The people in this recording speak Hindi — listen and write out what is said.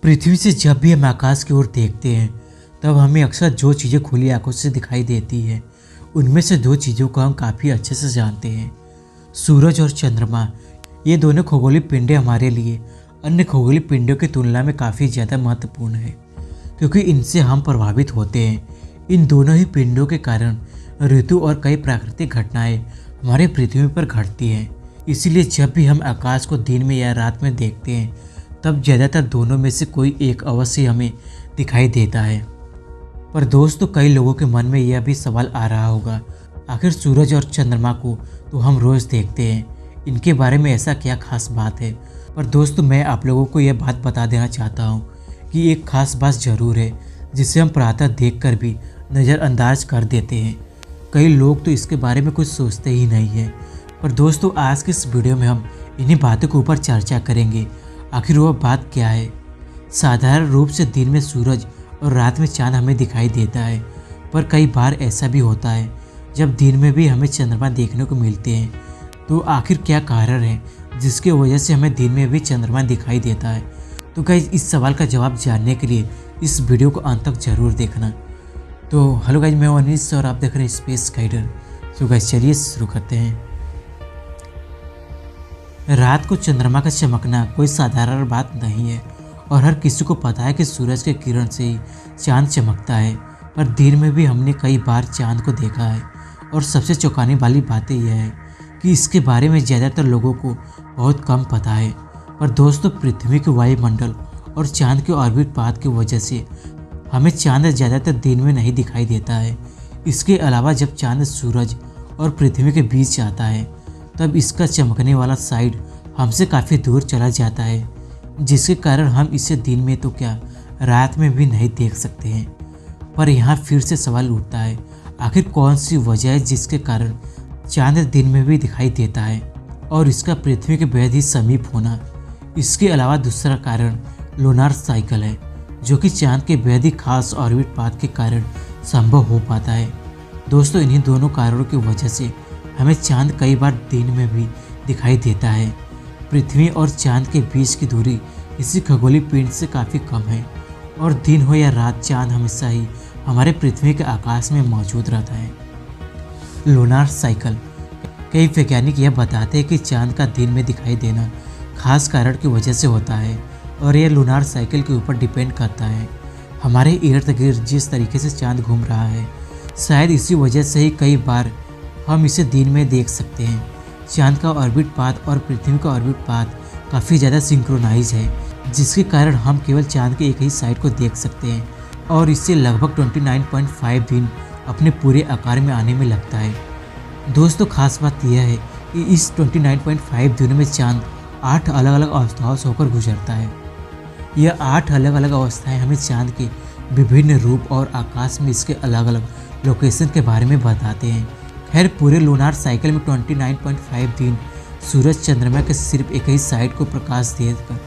पृथ्वी से जब भी हम आकाश की ओर देखते हैं तब हमें अक्सर जो चीज़ें खुली आंखों से दिखाई देती है उनमें से दो चीज़ों को हम काफ़ी अच्छे से जानते हैं। सूरज और चंद्रमा, ये दोनों खगोलीय पिंडे हमारे लिए अन्य खगोलीय पिंडों की तुलना में काफ़ी ज़्यादा महत्वपूर्ण है, क्योंकि इनसे हम प्रभावित होते हैं। इन दोनों ही पिंडों के कारण ऋतु और कई प्राकृतिक घटनाएं हमारे पृथ्वी पर घटती हैं। इसीलिए जब भी हम आकाश को दिन में या रात में देखते हैं तब ज़्यादातर दोनों में से कोई एक अवश्य हमें दिखाई देता है। पर दोस्तों, कई लोगों के मन में यह भी सवाल आ रहा होगा, आखिर सूरज और चंद्रमा को तो हम रोज़ देखते हैं, इनके बारे में ऐसा क्या खास बात है। पर दोस्तों, मैं आप लोगों को यह बात बता देना चाहता हूँ कि एक खास बात ज़रूर है जिसे हम प्रातः देखकर भी नज़रअंदाज कर देते हैं। कई लोग तो इसके बारे में कुछ सोचते ही नहीं हैं। पर दोस्तों, आज के इस वीडियो में हम इन्हीं बातों के ऊपर चर्चा करेंगे। आखिर वह बात क्या है। साधारण रूप से दिन में सूरज और रात में चांद हमें दिखाई देता है, पर कई बार ऐसा भी होता है जब दिन में भी हमें चंद्रमा देखने को मिलते हैं। तो आखिर क्या कारण है जिसकी वजह से हमें दिन में भी चंद्रमा दिखाई देता है। तो गाइस, इस सवाल का जवाब जानने के लिए इस वीडियो को अंत तक जरूर देखना। तो हेलो गाइस, मैं अनीस और आप देख रहे हैं स्पेस गाइडर। तो गाइस, चलिए शुरू करते हैं। रात को चंद्रमा का चमकना कोई साधारण बात नहीं है और हर किसी को पता है कि सूरज के किरण से ही चांद चमकता है। पर दिन में भी हमने कई बार चांद को देखा है और सबसे चौंकाने वाली बात यह है कि इसके बारे में ज़्यादातर लोगों को बहुत कम पता है। पर दोस्तों, पृथ्वी के वायुमंडल और चांद के ऑर्बिट पाथ की वजह से हमें चांद ज़्यादातर दिन में नहीं दिखाई देता है। इसके अलावा जब चांद सूरज और पृथ्वी के बीच आता है तब इसका चमकने वाला साइड हमसे काफ़ी दूर चला जाता है, जिसके कारण हम इसे दिन में तो क्या रात में भी नहीं देख सकते हैं। पर यहाँ फिर से सवाल उठता है, आखिर कौन सी वजह है जिसके कारण चांद दिन में भी दिखाई देता है और इसका पृथ्वी के बेहद ही समीप होना। इसके अलावा दूसरा कारण लूनार साइकिल है, जो कि चांद के बेहद ही खास ऑर्बिट पाथ के कारण संभव हो पाता है। दोस्तों, इन्हीं दोनों कारणों की वजह से हमें चांद कई बार दिन में भी दिखाई देता है। पृथ्वी और चांद के बीच की दूरी इसी खगोलीय पिंड से काफ़ी कम है और दिन हो या रात चांद हमेशा ही हमारे पृथ्वी के आकाश में मौजूद रहता है। लूनार साइकिल, कई वैज्ञानिक यह बताते हैं कि चांद का दिन में दिखाई देना खास कारण की वजह से होता है और यह लूनार साइकिल के ऊपर डिपेंड करता है। हमारे इर्द गिर्द जिस तरीके से चांद घूम रहा है, शायद इसी वजह से ही कई बार हम इसे दिन में देख सकते हैं। चांद का ऑर्बिट पाथ और पृथ्वी का ऑर्बिट पाथ काफ़ी ज़्यादा सिंक्रोनाइज है, जिसके कारण हम केवल चांद के एक ही साइड को देख सकते हैं और इससे लगभग 29.5 दिन अपने पूरे आकार में आने में लगता है। दोस्तों, खास बात यह है कि इस 29.5 दिनों में चांद 8 अलग अलग अवस्थाओं से होकर गुजरता है। यह 8 अलग अलग अवस्थाएं हमें चांद के विभिन्न रूप और आकाश में इसके अलग अलग लोकेशन के बारे में बताते हैं। खैर, पूरे लूनार साइकिल में 29.5 दिन सूरज चंद्रमा के सिर्फ एक ही साइड को प्रकाश देकर